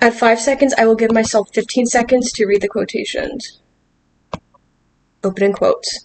At 5 seconds, I will give myself 15 seconds to read the quotations. Opening quotes.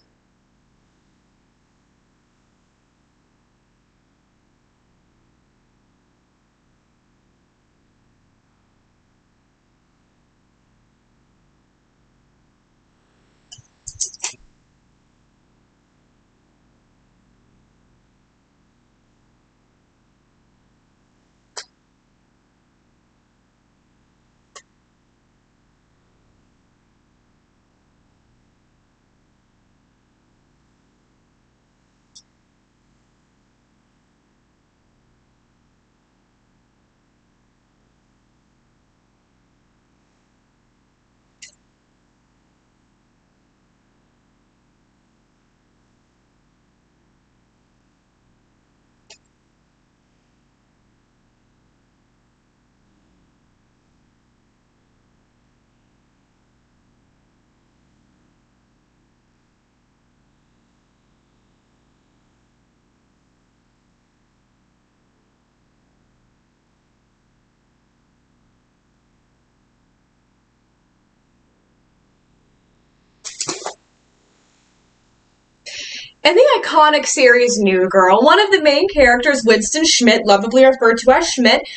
In the iconic series New Girl, one of the main characters, Winston Schmidt, lovably referred to as Schmidt,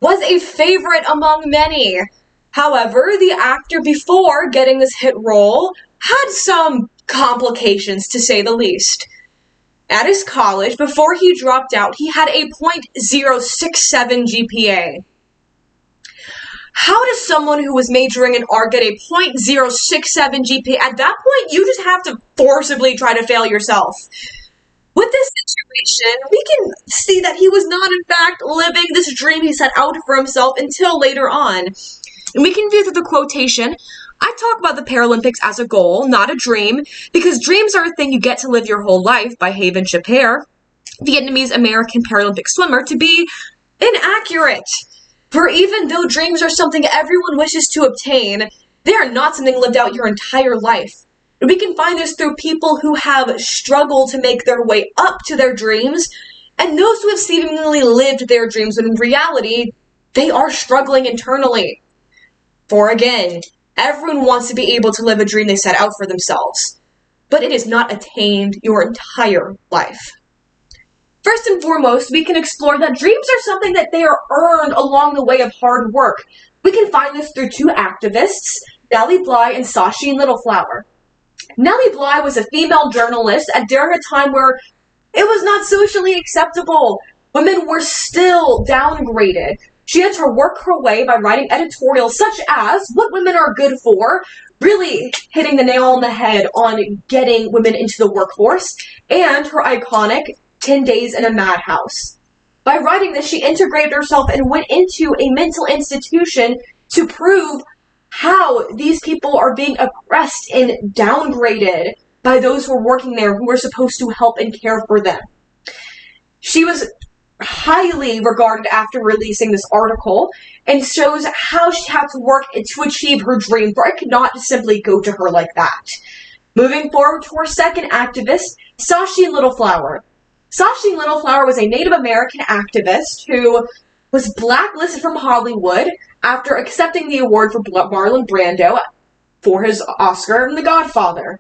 was a favorite among many. However, the actor, before getting this hit role, had some complications, to say the least. At his college, before he dropped out, he had a .067 GPA. How does someone who was majoring in art get a .067 GPA? At that point, you just have to forcibly try to fail yourself. With this situation, we can see that he was not, in fact, living this dream he set out for himself until later on. And we can view through the quotation, I talk about the Paralympics as a goal, not a dream, because dreams are a thing you get to live your whole life, by Haven Chaper, Vietnamese-American Paralympic swimmer, to be inaccurate. For even though dreams are something everyone wishes to obtain, they are not something lived out your entire life. We can find this through people who have struggled to make their way up to their dreams, and those who have seemingly lived their dreams when in reality, they are struggling internally. For again, everyone wants to be able to live a dream they set out for themselves, but it is not attained your entire life. First and foremost, we can explore that dreams are something that they are earned along the way of hard work. We can find this through two activists, Nellie Bly and Sacheen Littleflower. Nellie Bly was a female journalist during a time where it was not socially acceptable. Women were still downgraded. She had to work her way by writing editorials such as What Women Are Good For, really hitting the nail on the head on getting women into the workforce, and her iconic 10 Days in a Madhouse. By writing this, she integrated herself and went into a mental institution to prove how these people are being oppressed and downgraded by those who are working there, who are supposed to help and care for them. She was highly regarded after releasing this article, and shows how she had to work to achieve her dream, for it could not simply go to her like that. Moving forward to our second activist, Sacheen Littleflower. Sacheen Littleflower was a Native American activist who was blacklisted from Hollywood after accepting the award for Marlon Brando for his Oscar in The Godfather.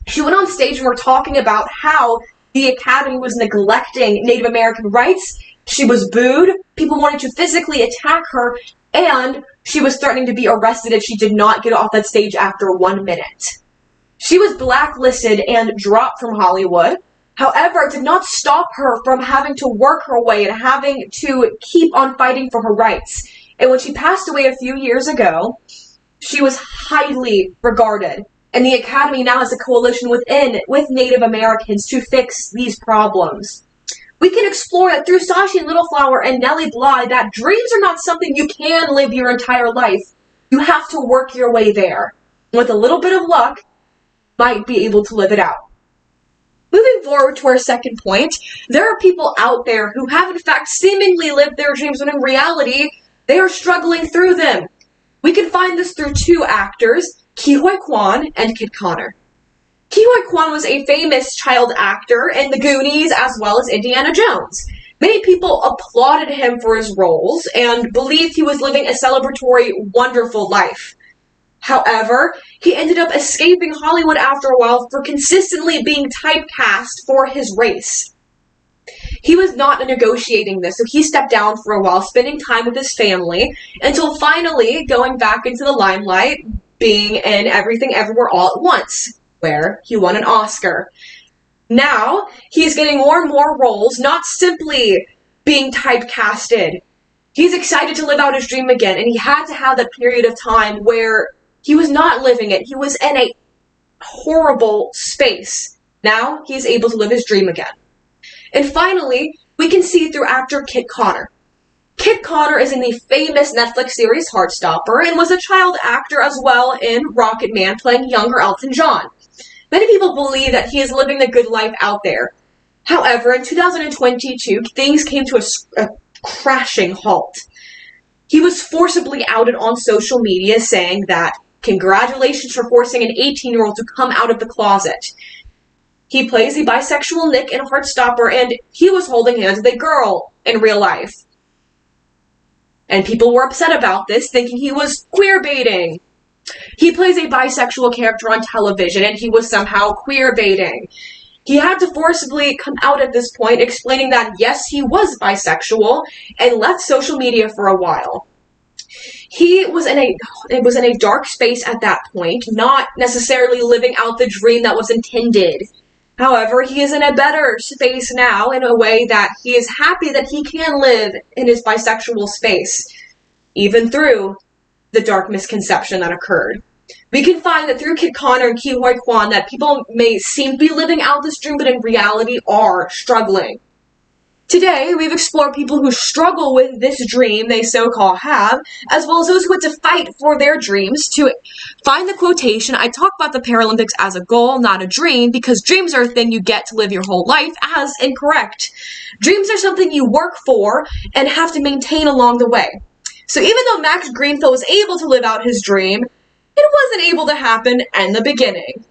She went on stage and were talking about how the Academy was neglecting Native American rights. She was booed, people wanted to physically attack her, and she was threatening to be arrested if she did not get off that stage after 1 minute. She was blacklisted and dropped from Hollywood. However, it did not stop her from having to work her way and having to keep on fighting for her rights. And when she passed away a few years ago, she was highly regarded. And the Academy now has a coalition with Native Americans to fix these problems. We can explore that through Sacheen Littleflower and Nellie Bly, that dreams are not something you can live your entire life. You have to work your way there. With a little bit of luck, might be able to live it out. Moving forward to our second point, there are people out there who have in fact seemingly lived their dreams when in reality, they are struggling through them. We can find this through two actors, Ke Huy Quan and Kit Connor. Ke Huy Quan was a famous child actor in The Goonies as well as Indiana Jones. Many people applauded him for his roles and believed he was living a celebratory, wonderful life. However, he ended up escaping Hollywood after a while for consistently being typecast for his race. He was not negotiating this, so he stepped down for a while, spending time with his family, until finally going back into the limelight, being in Everything Everywhere All at Once, where he won an Oscar. Now, he's getting more and more roles, not simply being typecasted. He's excited to live out his dream again, and he had to have that period of time where he was not living it. He was in a horrible space. Now, he's able to live his dream again. And finally, we can see through actor Kit Connor. Kit Connor is in the famous Netflix series Heartstopper and was a child actor as well in Rocket Man, playing younger Elton John. Many people believe that he is living the good life out there. However, in 2022, things came to a crashing halt. He was forcibly outed on social media saying that, "Congratulations for forcing an 18-year-old to come out of the closet." He plays the bisexual Nick in Heartstopper, and he was holding hands with a girl in real life. And people were upset about this, thinking he was queer baiting. He plays a bisexual character on television, and he was somehow queer baiting. He had to forcibly come out at this point, explaining that yes, he was bisexual, and left social media for a while. He was in a dark space at that point, not necessarily living out the dream that was intended. However, he is in a better space now, in a way that he is happy that he can live in his bisexual space, even through the dark misconception that occurred. We can find that through Kit Connor and Ki Hoi Kwan that people may seem to be living out this dream, but in reality are struggling. Today, we've explored people who struggle with this dream they so-called have, as well as those who had to fight for their dreams. To find the quotation, I talk about the Paralympics as a goal, not a dream, because dreams are a thing you get to live your whole life, as incorrect. Dreams are something you work for and have to maintain along the way. So even though Max Greenfield was able to live out his dream, it wasn't able to happen in the beginning.